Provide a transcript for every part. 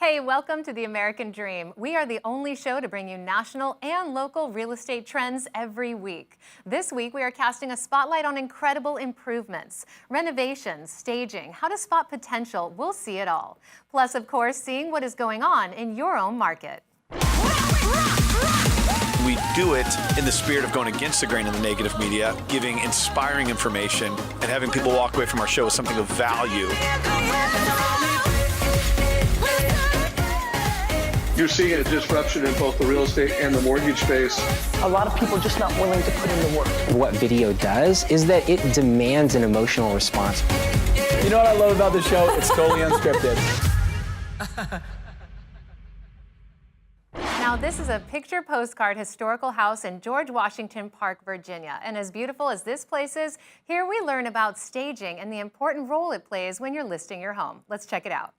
Hey, welcome to the American Dream. We are the only show to bring you national and local real estate trends every week. This week, we are casting a spotlight on incredible improvements, renovations, staging, how to spot potential. We'll see it all. Plus, of course, seeing what is going on in your own market. We do it in the spirit of going against the grain of the negative media, giving inspiring information, and having people walk away from our show with something of value. You're seeing a disruption in both the real estate and the mortgage space. A lot of people are just not willing to put in the work. What video does is that it demands an emotional response. You know what I love about the show? It's totally unscripted. Now, this is a picture postcard historical house in George Washington Park, Virginia. And as beautiful as this place is, here we learn about staging and the important role it plays when you're listing your home. Let's check it out.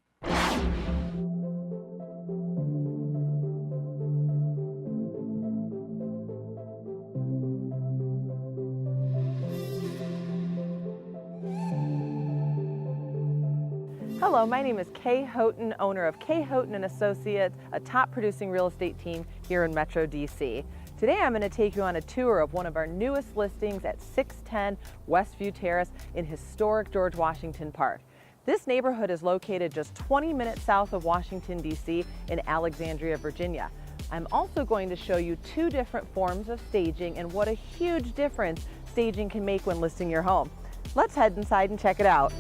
Hello, my name is Kay Houghton, owner of Kay Houghton & Associates, a top producing real estate team here in Metro DC. Today I'm going to take you on a tour of one of our newest listings at 610 Westview Terrace in historic George Washington Park. This neighborhood is located just 20 minutes south of Washington, DC in Alexandria, Virginia. I'm also going to show you two different forms of staging and what a huge difference staging can make when listing your home. Let's head inside and check it out.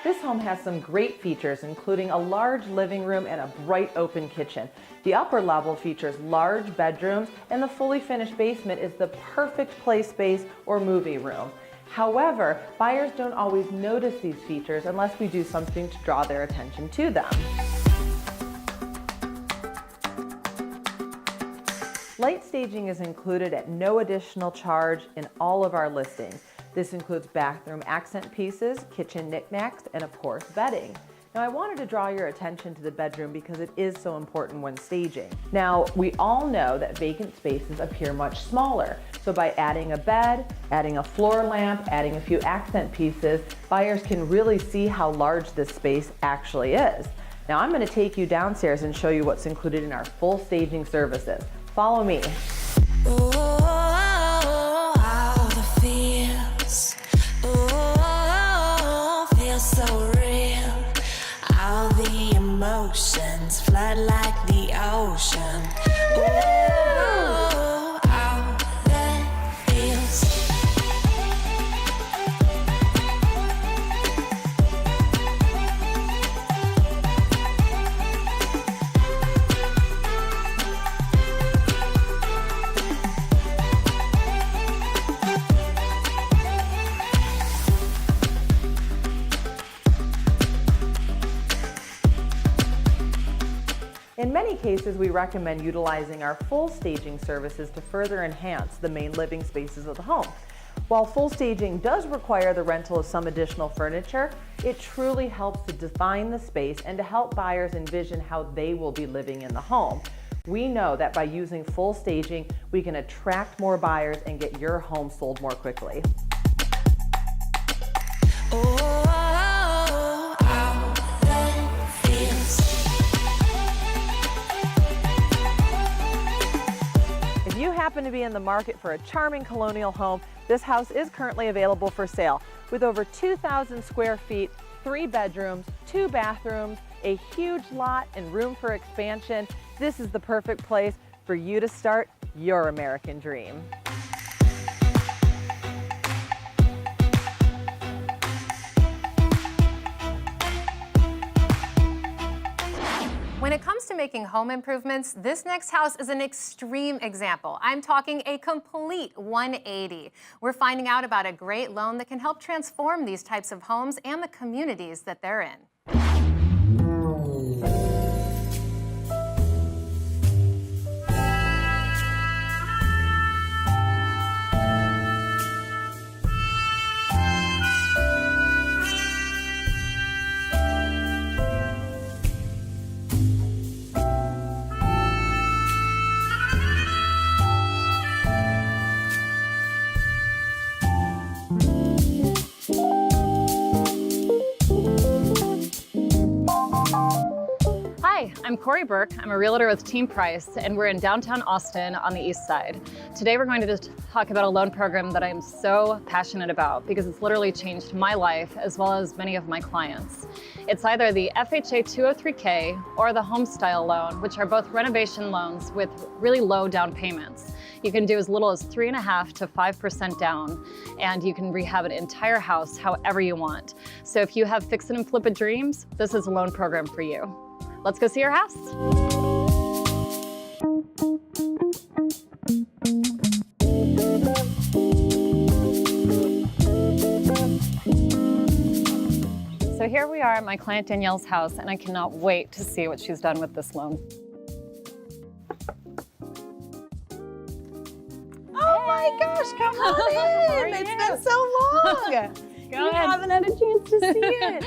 This home has some great features, including a large living room and a bright open kitchen. The upper level features large bedrooms, and the fully finished basement is the perfect play space or movie room. However, buyers don't always notice these features unless we do something to draw their attention to them. Light staging is included at no additional charge in all of our listings. This includes bathroom accent pieces, kitchen knickknacks, and of course, bedding. Now, I wanted to draw your attention to the bedroom because it is so important when staging. Now, we all know that vacant spaces appear much smaller. So by adding a bed, adding a floor lamp, adding a few accent pieces, buyers can really see how large this space actually is. Now, I'm going to take you downstairs and show you what's included in our full staging services. Follow me. So real, all the emotions flood like the ocean. Ooh, all that feels. In many cases, we recommend utilizing our full staging services to further enhance the main living spaces of the home. While full staging does require the rental of some additional furniture, it truly helps to define the space and to help buyers envision how they will be living in the home. We know that by using full staging, we can attract more buyers and get your home sold more quickly. If you happen to be in the market for a charming colonial home, this house is currently available for sale. With over 2,000 square feet, 3 bedrooms, 2 bathrooms, a huge lot, and room for expansion, this is the perfect place for you to start your American dream. When it comes to making home improvements, this next house is an extreme example. I'm talking a complete 180. We're finding out about a great loan that can help transform these types of homes and the communities that they're in. I'm Corey Burke. I'm a realtor with Team Price, and we're in downtown Austin on the east side. Today we're going to just talk about a loan program that I'm so passionate about because it's literally changed my life as well as many of my clients. It's either the FHA 203K or the Homestyle loan, which are both renovation loans with really low down payments. You can do as little as 3.5% to 5% down, and you can rehab an entire house however you want. So if you have fix it and flip it dreams, this is a loan program for you. Let's go see your house. So here we are at my client Danielle's house, and I cannot wait to see what she's done with this loan. Oh my gosh, come on in. It's been so long. Go You ahead. haven't had a chance to see it.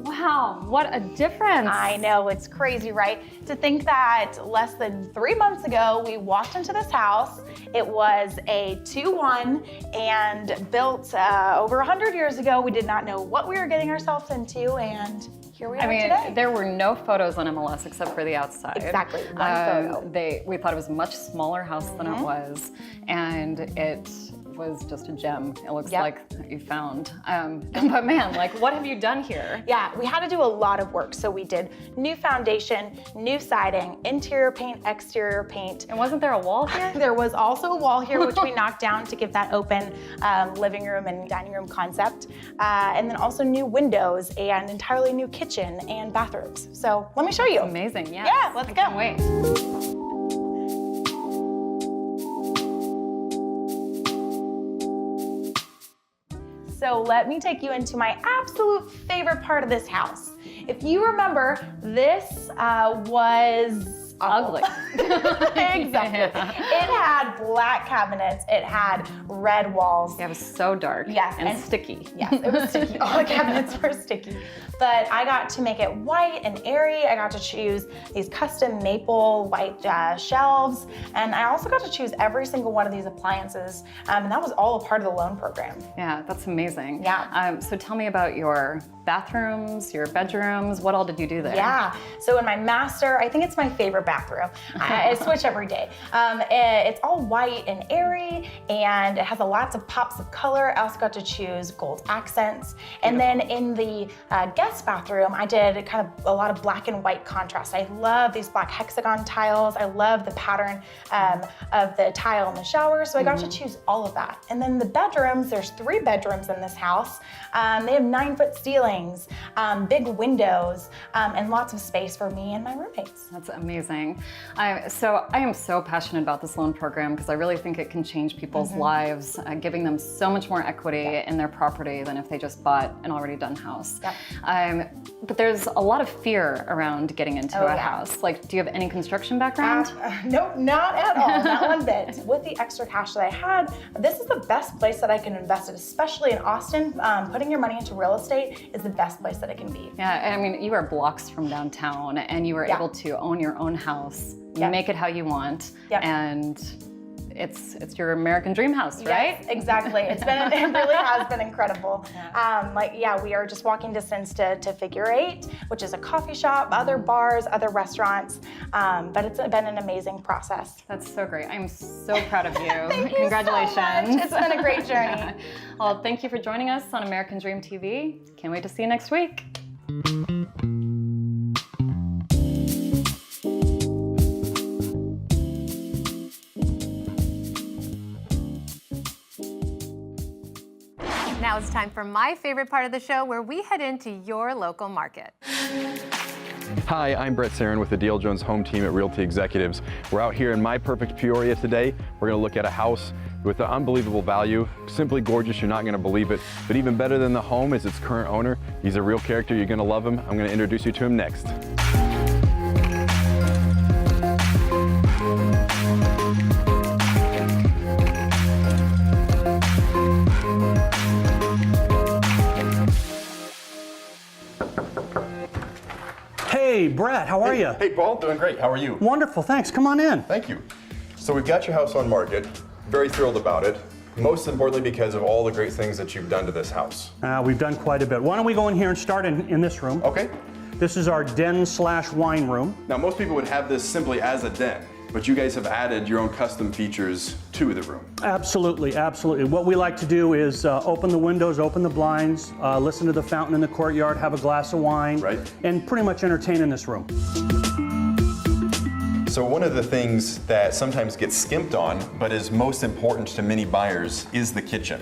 Wow, what a difference. I know, it's crazy, right? To think that less than 3 months ago, we walked into this house. It was a 2-1 and built over 100 years ago. We did not know what we were getting ourselves into, and here we are today. There were no photos on MLS except for the outside. Exactly, one photo. We thought it was a much smaller house than it was, and it was just a gem. It looks like you found. But man, like, what have you done here? Yeah, we had to do a lot of work. So we did new foundation, new siding, interior paint, exterior paint. And wasn't there a wall here? There was also a wall here, which we knocked down to give that open living room and dining room concept. And then also new windows and entirely new kitchen and bathrooms. So let me show you. Amazing, yes. Yeah, let's go. Can't wait. So let me take you into my absolute favorite part of this house. If you remember, this was ugly. Exactly. Yeah. It had black cabinets. It had red walls. Yeah, it was so dark. Yes, and sticky. Yes, it was sticky. All the cabinets were sticky. But I got to make it white and airy. I got to choose these custom maple white shelves. And I also got to choose every single one of these appliances. And that was all a part of the loan program. Yeah, that's amazing. Yeah. So tell me about your bathrooms, your bedrooms. What all did you do there? Yeah, so in my master, I think it's my favorite bathroom. I switch every day. It's all white and airy, and it has lots of pops of color. I also got to choose gold accents. And then in the guest bathroom, I did kind of a lot of black and white contrast. I love these black hexagon tiles. I love the pattern of the tile in the shower, so I got to choose all of that. And then the bedrooms, there's 3 bedrooms in this house. They have 9-foot ceilings, big windows, and lots of space for me and my roommates. That's amazing. So I am so passionate about this loan program because I really think it can change people's lives, giving them so much more equity in their property than if they just bought an already done house. But there's a lot of fear around getting into a house. Like, do you have any construction background? Nope, not at all, not one bit. With the extra cash that I had, this is the best place that I can invest it, especially in Austin. Putting your money into real estate is the best place that it can be. Yeah, I mean, you are blocks from downtown and you were able to own your own house. You make it how you want, and it's your American dream house, right? Yes, exactly. It really has been incredible. We are just walking distance to Figure 8, which is a coffee shop, other bars, other restaurants, but it's been an amazing process. That's so great. I'm so proud of you. Thank you Congratulations. so much. It's been a great journey. Well, thank you for joining us on American Dream TV. Can't wait to see you next week. Now it's time for my favorite part of the show where we head into your local market. Hi, I'm Brett Ceren with the Dale Jones Home Team at Realty Executives. We're out here in my perfect Peoria today. We're going to look at a house with an unbelievable value, simply gorgeous, you're not going to believe it. But even better than the home is its current owner. He's a real character, you're going to love him. I'm going to introduce you to him next. Hey, Brett, how are you? Hey, Paul, doing great. How are you? Wonderful, thanks. Come on in. Thank you. So we've got your house on market. Very thrilled about it. Most importantly because of all the great things that you've done to this house. We've done quite a bit. Why don't we go in here and start in this room? Okay. This is our den/wine room. Now, most people would have this simply as a den, but you guys have added your own custom features to the room. Absolutely, absolutely. What we like to do is open the windows, open the blinds, listen to the fountain in the courtyard, have a glass of wine, and pretty much entertain in this room. So one of the things that sometimes gets skimped on, but is most important to many buyers, is the kitchen.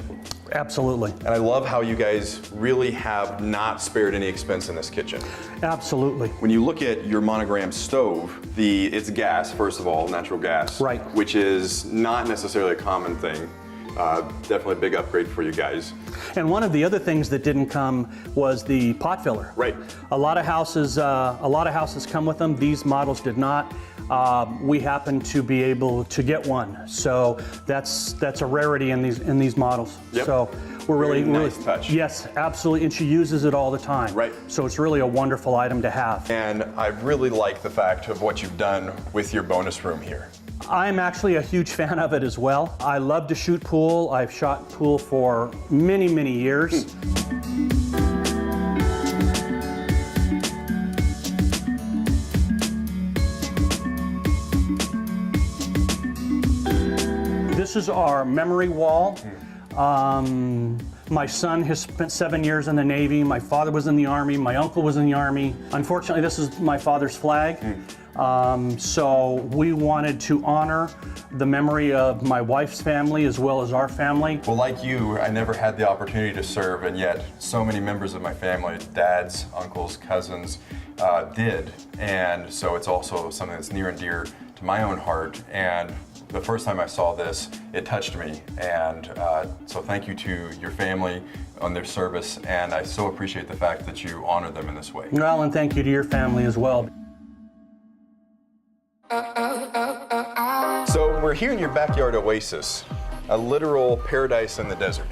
Absolutely. And I love how you guys really have not spared any expense in this kitchen. Absolutely. When you look at your monogram stove, it's gas, first of all, natural gas. Right. Which is not necessarily a common thing. Definitely a big upgrade for you guys. And one of the other things that didn't come was the pot filler. Right. A lot of houses come with them. These models did not. We happen to be able to get one, so that's a rarity in these models. Yep. So we're really nice touch. Yes, absolutely, and she uses it all the time. Right. So it's really a wonderful item to have. And I really like the fact of what you've done with your bonus room here. I'm actually a huge fan of it as well. I love to shoot pool. I've shot pool for many, many years. This is our memory wall. My son has spent 7 years in the Navy. My father was in the Army. My uncle was in the Army. Unfortunately, this is my father's flag. So we wanted to honor the memory of my wife's family as well as our family. Well, like you, I never had the opportunity to serve, and yet so many members of my family, dads, uncles, cousins, did. And so it's also something that's near and dear to my own heart. And the first time I saw this, it touched me. And so thank you to your family on their service. And I so appreciate the fact that you honor them in this way. Well, and thank you to your family as well. So we're here in your backyard oasis, a literal paradise in the desert.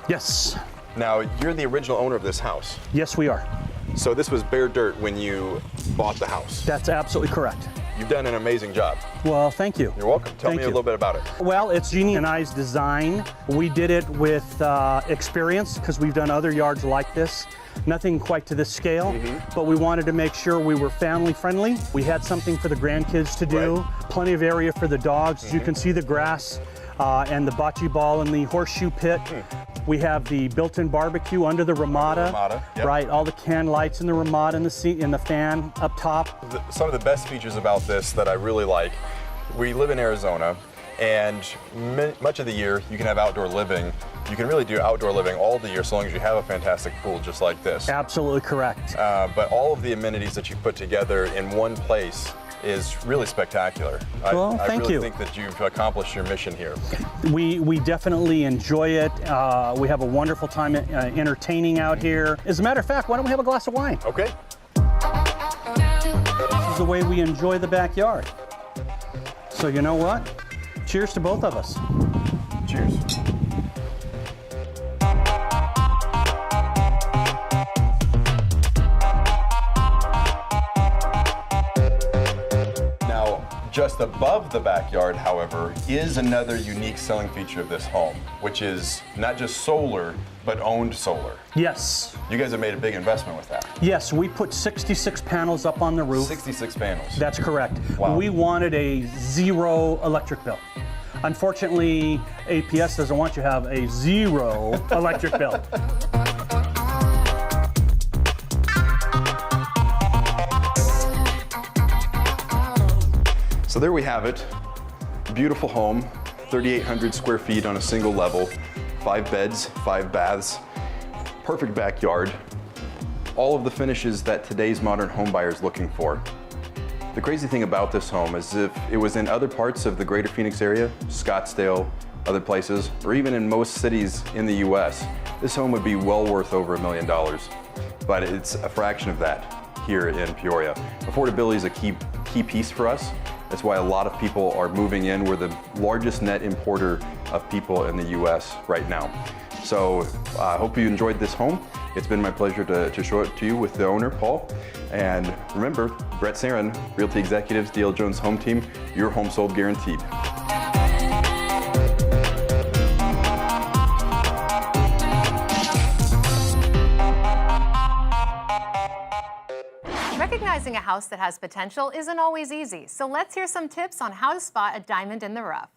Yes. Now, you're the original owner of this house. Yes, we are. So this was bare dirt when you bought the house. That's absolutely correct. You've done an amazing job. Well, thank you. You're welcome. Tell me a little bit about it. Well, it's Jeannie and I's design. We did it with experience because we've done other yards like this. Nothing quite to this scale, but we wanted to make sure we were family friendly. We had something for the grandkids to do, plenty of area for the dogs. As you can see, the grass and the bocce ball and the horseshoe pit. We have the built-in barbecue under the Ramada, right? All the can lights in the Ramada and the seat and the fan up top. Some of the best features about this that I really like, we live in Arizona, and much of the year you can have outdoor living. You can really do outdoor living all the year so long as you have a fantastic pool just like this. Absolutely correct. But all of the amenities that you put together in one place is really spectacular. Well, I thank really you. think that you've accomplished your mission here. We definitely enjoy it. We have a wonderful time entertaining out here. As a matter of fact, why don't we have a glass of wine? Okay. This is the way we enjoy the backyard. So you know what? Cheers to both of us. Cheers. Just above the backyard, however, is another unique selling feature of this home, which is not just solar, but owned solar. Yes. You guys have made a big investment with that. Yes, we put 66 panels up on the roof. 66 panels. That's correct. Wow. We wanted a zero electric bill. Unfortunately, APS doesn't want you to have a zero electric bill. So there we have it. Beautiful home, 3,800 square feet on a single level, 5 beds, 5 baths, perfect backyard, all of the finishes that today's modern home buyer is looking for. The crazy thing about this home is if it was in other parts of the greater Phoenix area, Scottsdale, other places, or even in most cities in the US, this home would be well worth over $1 million. But it's a fraction of that here in Peoria. Affordability is a key piece for us. That's why a lot of people are moving in. We're the largest net importer of people in the US right now. So I hope you enjoyed this home. It's been my pleasure to show it to you with the owner, Paul. And remember, Brett Ceren, Realty Executives, D.L. Jones Home Team, your home sold guaranteed. Recognizing a house that has potential isn't always easy, so let's hear some tips on how to spot a diamond in the rough.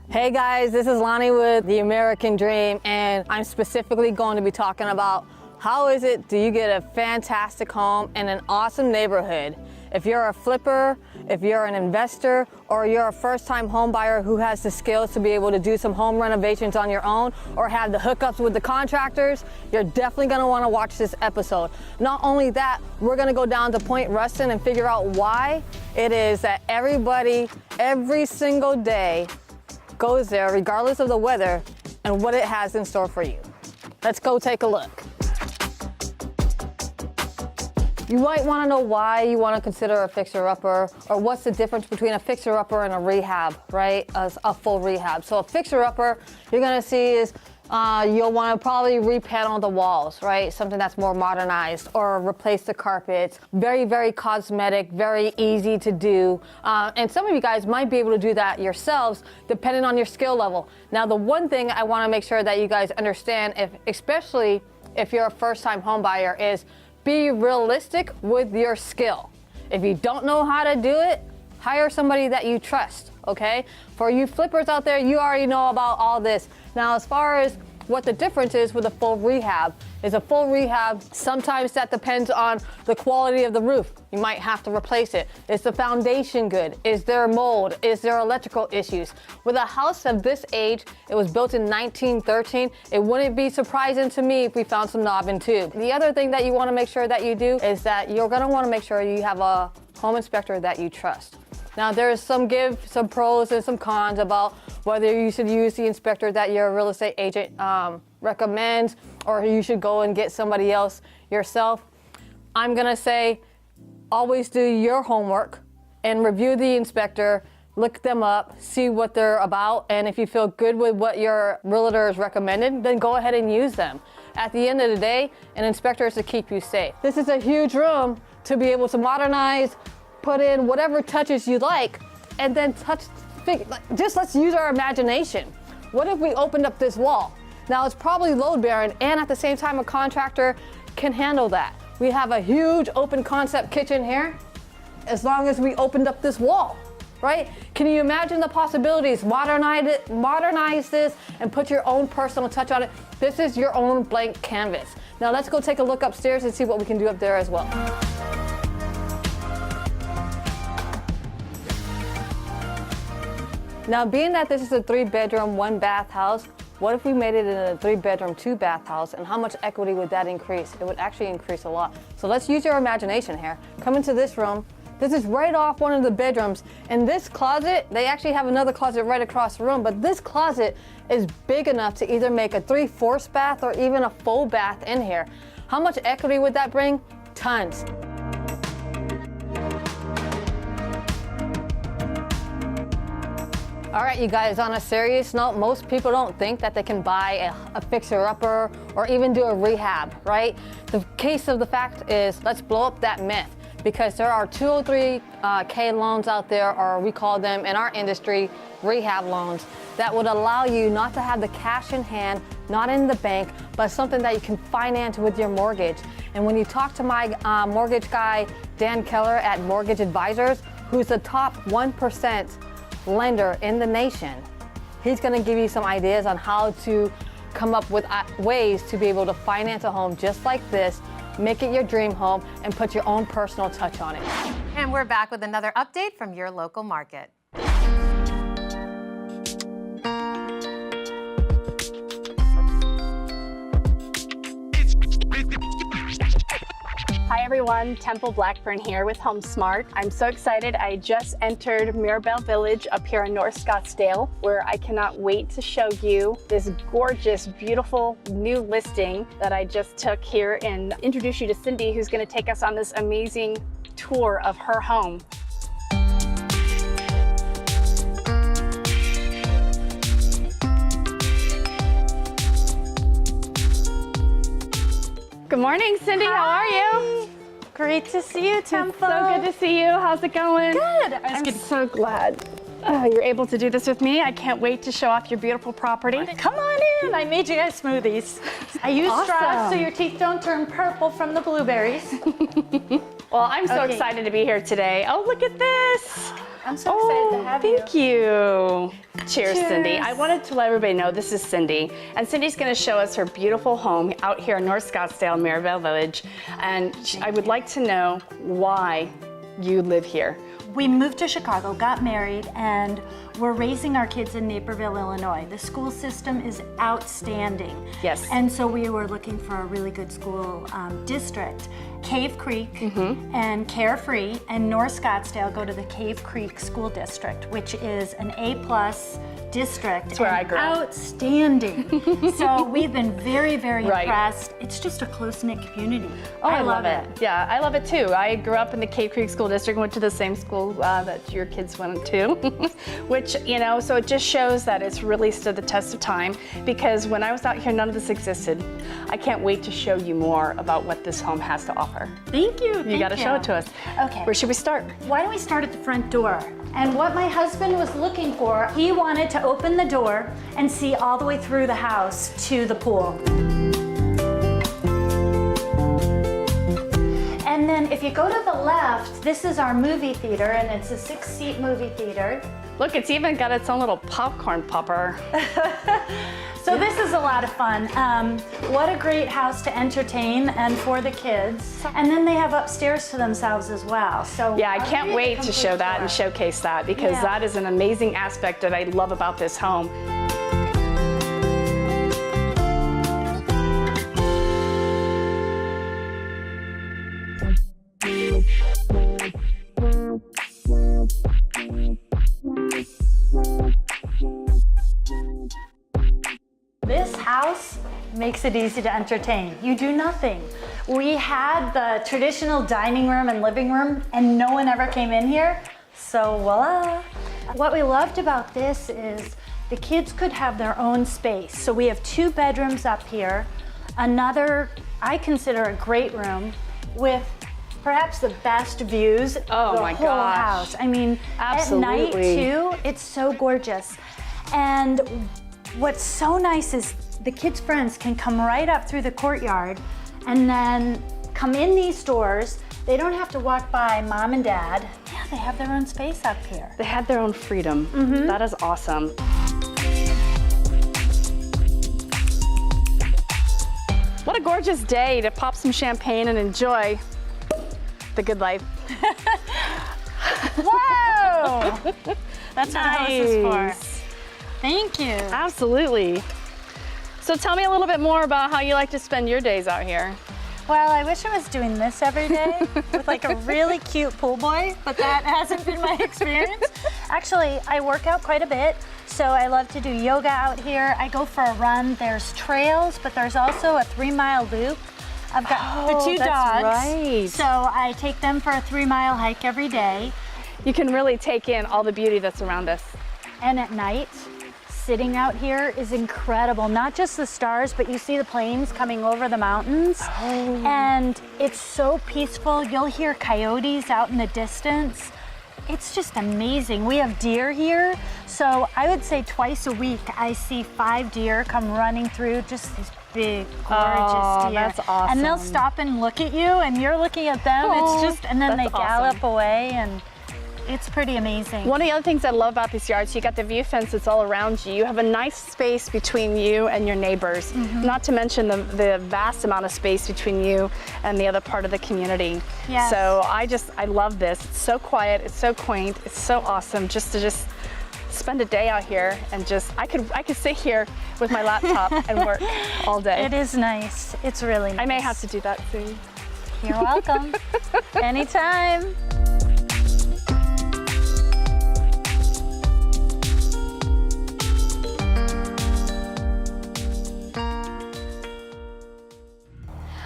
Hey guys, this is Lani with The American Dream, and I'm specifically going to be talking about how is it do you get a fantastic home in an awesome neighborhood. If you're a flipper, if you're an investor, or you're a first-time home buyer who has the skills to be able to do some home renovations on your own or have the hookups with the contractors, you're definitely going to want to watch this episode. Not only that, we're going to go down to Point Ruston and figure out why it is that everybody, every single day, goes there regardless of the weather and what it has in store for you. Let's go take a look. You might want to know why you want to consider a fixer-upper, or what's the difference between a fixer-upper and a rehab, right? A full rehab. So a fixer-upper, you're going to see is you'll want to probably repanel the walls, right? Something that's more modernized, or replace the carpets. Very, very cosmetic, very easy to do. And some of you guys might be able to do that yourselves, depending on your skill level. Now, the one thing I want to make sure that you guys understand, especially if you're a first-time home buyer, is be realistic with your skill. If you don't know how to do it, hire somebody that you trust, okay? For you flippers out there, you already know about all this. Now, as far as what the difference is with a full rehab, is a full rehab, sometimes that depends on the quality of the roof. You might have to replace it. Is the foundation good? Is there mold? Is there electrical issues? With a house of this age, it was built in 1913, it wouldn't be surprising to me if we found some knob and tube. The other thing that you want to make sure that you do is that you're going to want to make sure you have a home inspector that you trust. Now, there's some pros and some cons about whether you should use the inspector that your real estate agent recommends, or you should go and get somebody else yourself. I'm gonna say, always do your homework and review the inspector, look them up, see what they're about, and if you feel good with what your realtor has recommended, then go ahead and use them. At the end of the day, an inspector is to keep you safe. This is a huge room to be able to modernize, put in whatever touches you like, and then just let's use our imagination. What if we opened up this wall? Now, it's probably load bearing, and at the same time, a contractor can handle that. We have a huge open concept kitchen here, as long as we opened up this wall, right? Can you imagine the possibilities? Modernize this and put your own personal touch on it. This is your own blank canvas. Now let's go take a look upstairs and see what we can do up there as well. Now, being that this is a 3-bedroom, 1-bath house, what if we made it in a 3-bedroom, 2-bath house, and how much equity would that increase? It would actually increase a lot. So let's use your imagination here. Come into this room. This is right off one of the bedrooms. And this closet, they actually have another closet right across the room, but this closet is big enough to either make a 3/4 bath or even a full bath in here. How much equity would that bring? Tons. All right, you guys, on a serious note, most people don't think that they can buy a fixer-upper or even do a rehab, right? The case of the fact is, let's blow up that myth, because there are 203K loans out there, or we call them in our industry rehab loans, that would allow you not to have the cash in hand, not in the bank, but something that you can finance with your mortgage. And when you talk to my mortgage guy, Dan Keller at Mortgage Advisors, who's the top 1% lender in the nation, he's going to give you some ideas on how to come up with ways to be able to finance a home just like this, make it your dream home, and put your own personal touch on it. And we're back with another update from your local market. Hi everyone, Temple Blackburn here with HomeSmart. I'm so excited. I just entered Mirabelle Village up here in North Scottsdale, where I cannot wait to show you this gorgeous, beautiful new listing that I just took here and introduce you to Cindy, who's going to take us on this amazing tour of her home. Good morning, Cindy. Hi. How are you? Great to see you, Temple. It's so good to see you. How's it going? Good. I'm so glad. Oh, you're able to do this with me. I can't wait to show off your beautiful property. Come on in. I made you guys smoothies. I use straws so your teeth don't turn purple from the blueberries. Well, I'm so excited to be here today. Oh, look at this. I'm so excited to have you. Thank you. Cheers, Cindy. I wanted to let everybody know this is Cindy, and Cindy's going to show us her beautiful home out here in North Scottsdale, Mirabel Village, and I would like to know why you live here. We moved to Chicago, got married, and we're raising our kids in Naperville, Illinois. The school system is outstanding. Yes. And so we were looking for a really good school district. Cave Creek and Carefree and North Scottsdale go to the Cave Creek School District, which is an A+ district. That's where I grew up. Outstanding. So we've been very, very impressed. It's just a close-knit community. Oh, I love it. Yeah, I love it too. I grew up in the Cave Creek School District, went to the same school that your kids went to, which, you know, so it just shows that it's really stood the test of time, because when I was out here, none of this existed. I can't wait to show you more about what this home has to offer. Thank you. You got to show it to us. Okay. Where should we start? Why don't we start at the front door? And what my husband was looking for, he wanted to open the door and see all the way through the house to the pool. And then if you go to the left, this is our movie theater, and it's a 6-seat movie theater. Look, it's even got its own little popcorn popper. So this is a lot of fun. What a great house to entertain and for the kids. And then they have upstairs to themselves as well. So yeah, I can't wait to show that and showcase that, because that is an amazing aspect that I love about this home. This house makes it easy to entertain. You do nothing. We had the traditional dining room and living room, and no one ever came in here, so voila. What we loved about this is the kids could have their own space. So we have 2 bedrooms up here, another, I consider a great room, with perhaps the best views of the whole house. I mean, absolutely. At night too, it's so gorgeous. And what's so nice is the kids' friends can come right up through the courtyard and then come in these doors. They don't have to walk by mom and dad. Yeah, they have their own space up here. They have their own freedom. That is awesome. What a gorgeous day to pop some champagne and enjoy the good life. Whoa! That's what the house is for. Thank you. Absolutely. So tell me a little bit more about how you like to spend your days out here. Well, I wish I was doing this every day with like a really cute pool boy, but that hasn't been my experience. Actually, I work out quite a bit, so I love to do yoga out here. I go for a run. There's trails, but there's also a 3-mile loop. I've got the 2 dogs, right. So I take them for a 3-mile hike every day. You can really take in all the beauty that's around us. And at night, sitting out here is incredible. Not just the stars, but you see the planes coming over the mountains. And it's so peaceful. You'll hear coyotes out in the distance. It's just amazing. We have deer here. So I would say twice a week, I see 5 deer come running through, just these big, gorgeous deer. That's awesome. And they'll stop and look at you, and you're looking at them. It's just, and then they gallop away, and it's pretty amazing. One of the other things I love about this yard, so you got the view fence that's all around you. You have a nice space between you and your neighbors, not to mention the vast amount of space between you and the other part of the community. Yes. So I love this. It's so quiet, it's so quaint, it's so awesome just to spend a day out here and I could sit here with my laptop and work all day. It is nice. It's really nice. I may have to do that soon. You're welcome. Anytime.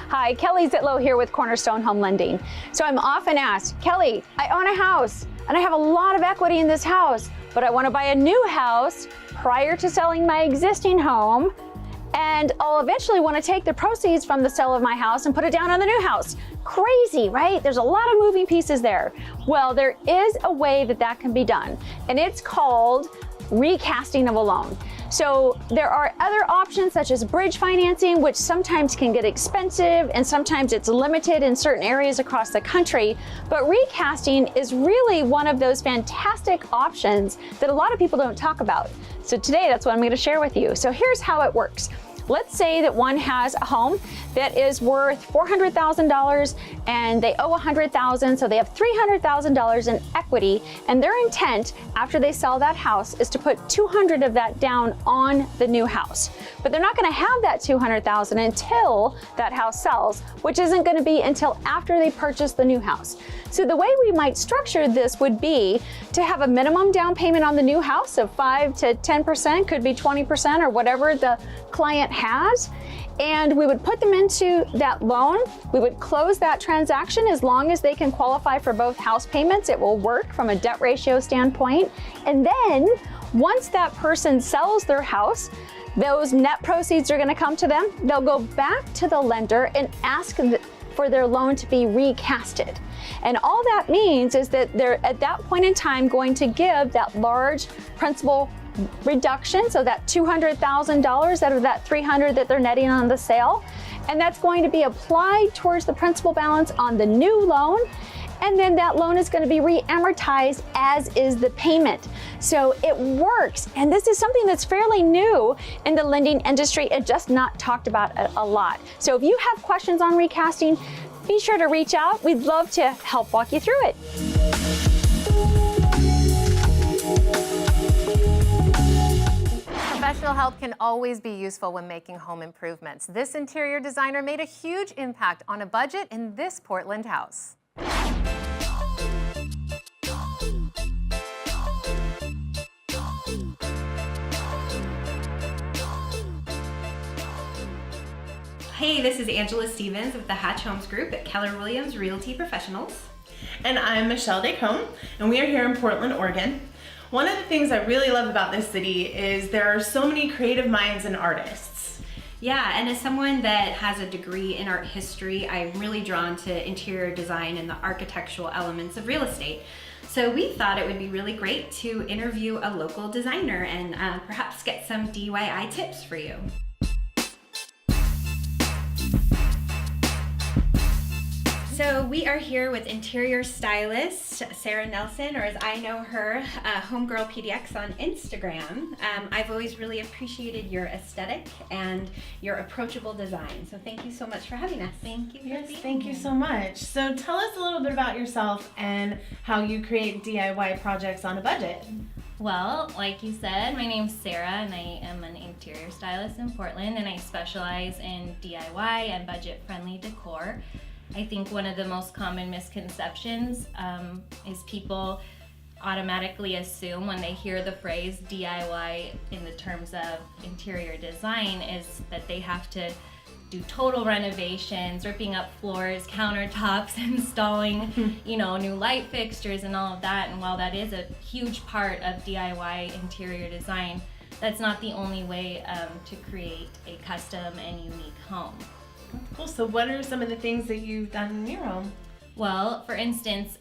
Hi, Kelly Zitlow here with Cornerstone Home Lending. So I'm often asked, Kelly, I own a house and I have a lot of equity in this house, but I want to buy a new house prior to selling my existing home. and I'll eventually want to take the proceeds from the sale of my house and put it down on the new house. Crazy, right? There's a lot of moving pieces there. Well, there is a way that that can be done, and it's called recasting of a loan. So there are other options such as bridge financing, which sometimes can get expensive and sometimes it's limited in certain areas across the country. But recasting is really one of those fantastic options that a lot of people don't talk about. So today that's what I'm going to share with you. So here's how it works. Let's say that one has a home that is worth $400,000 and they owe $100,000, so they have $300,000 in equity, and their intent after they sell that house is to put $200,000 of that down on the new house. But they're not going to have that $200,000 until that house sells, which isn't going to be until after they purchase the new house. So the way we might structure this would be to have a minimum down payment on the new house of 5 to 10%, could be 20% or whatever the client has. And we would put them into that loan. We would close that transaction as long as they can qualify for both house payments. It will work from a debt ratio standpoint. And then once that person sells their house, those net proceeds are going to come to them. They'll go back to the lender and ask for their loan to be recasted. And all that means is that they're at that point in time going to give that large principal reduction, so that $200,000 out of that $300,000 that they're netting on the sale, and that's going to be applied towards the principal balance on the new loan, and then that loan is going to be re-amortized as is the payment. So it works, and this is something that's fairly new in the lending industry and just not talked about a lot. So if you have questions on recasting, be sure to reach out. We'd love to help walk you through it. Professional help can always be useful when making home improvements. This interior designer made a huge impact on a budget in this Portland house. Hey, this is Angela Stevens with the Hatch Homes Group at Keller Williams Realty Professionals. And I'm Michelle Descombes, and we are here in Portland, Oregon. One of the things I really love about this city is there are so many creative minds and artists. Yeah, and as someone that has a degree in art history, I'm really drawn to interior design and the architectural elements of real estate. So we thought it would be really great to interview a local designer and perhaps get some DIY tips for you. So we are here with interior stylist Ceren Nelson, or as I know her, Homegirl PDX on Instagram. I've always really appreciated your aesthetic and your approachable design. So thank you so much for having us. Thank you. Yes, thank you so much. So tell us a little bit about yourself and how you create DIY projects on a budget. Well, like you said, my name's Sarah and I am an interior stylist in Portland, and I specialize in DIY and budget-friendly decor. I think one of the most common misconceptions is people automatically assume when they hear the phrase DIY in the terms of interior design is that they have to do total renovations, ripping up floors, countertops, installing, new light fixtures and all of that. And while that is a huge part of DIY interior design, that's not the only way to create a custom and unique home. Cool. So what are some of the things that you've done in your home? Well, for instance,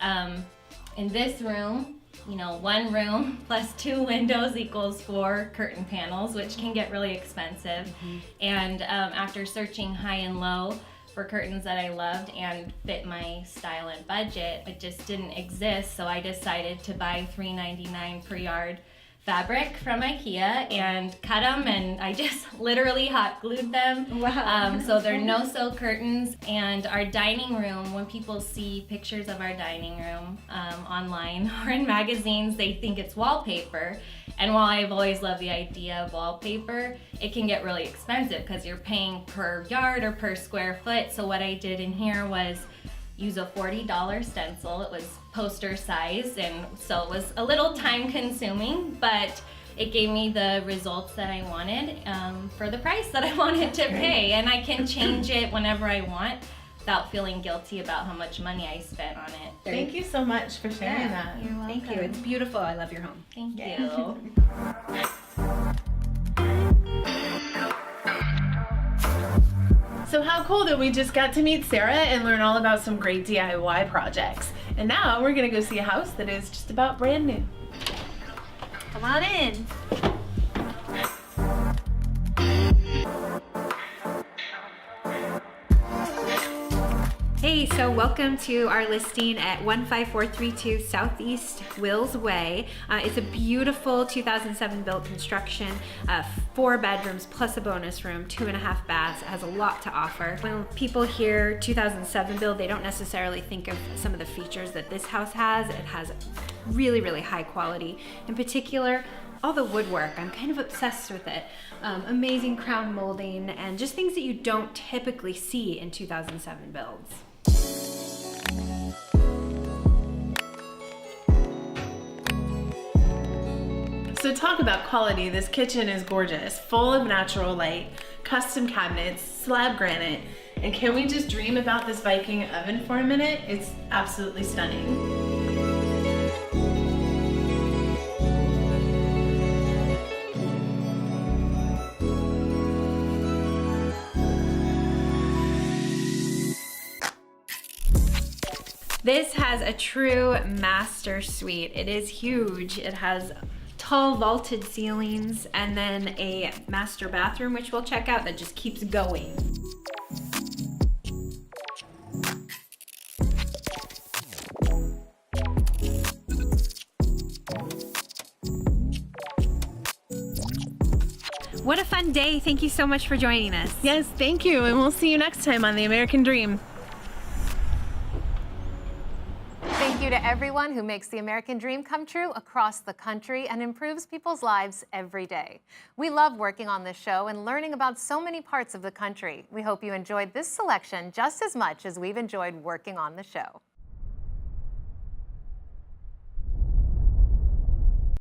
in this room, one room plus 2 windows equals 4 curtain panels, which can get really expensive. Mm-hmm. And after searching high and low for curtains that I loved and fit my style and budget, it just didn't exist. So I decided to buy $3.99 per yard fabric from IKEA and cut them, and I just literally hot glued them. Wow. So they're no-sew curtains. And our dining room, when people see pictures of our dining room online or in magazines, they think it's wallpaper. And while I've always loved the idea of wallpaper, it can get really expensive because you're paying per yard or per square foot. So what I did in here was use a $40 stencil. It was poster size, and so it was a little time consuming, but it gave me the results that I wanted for the price that I wanted to pay. And I can change it whenever I want without feeling guilty about how much money I spent on it. Thank you so much for sharing that. You're welcome. Thank you. It's beautiful. I love your home. Thank you. So how cool that we just got to meet Sarah and learn all about some great DIY projects. And now we're gonna go see a house that is just about brand new. Come on in. Hey, so welcome to our listing at 15432 Southeast Wills Way. It's a beautiful 2007 built construction, 4 bedrooms plus a bonus room, 2.5 baths. It has a lot to offer. When people hear 2007 build, they don't necessarily think of some of the features that this house has. It has really, really high quality. In particular, all the woodwork, I'm kind of obsessed with it. Amazing crown molding and just things that you don't typically see in 2007 builds. So talk about quality, this kitchen is gorgeous, full of natural light, custom cabinets, slab granite, and can we just dream about this Viking oven for a minute? It's absolutely stunning. This has a true master suite. It is huge. It has tall vaulted ceilings and then a master bathroom, which we'll check out, that just keeps going. What a fun day. Thank you so much for joining us. Yes, thank you, and we'll see you next time on The American Dream. Thank you to everyone who makes the American dream come true across the country and improves people's lives every day. We love working on this show and learning about so many parts of the country. We hope you enjoyed this selection just as much as we've enjoyed working on the show.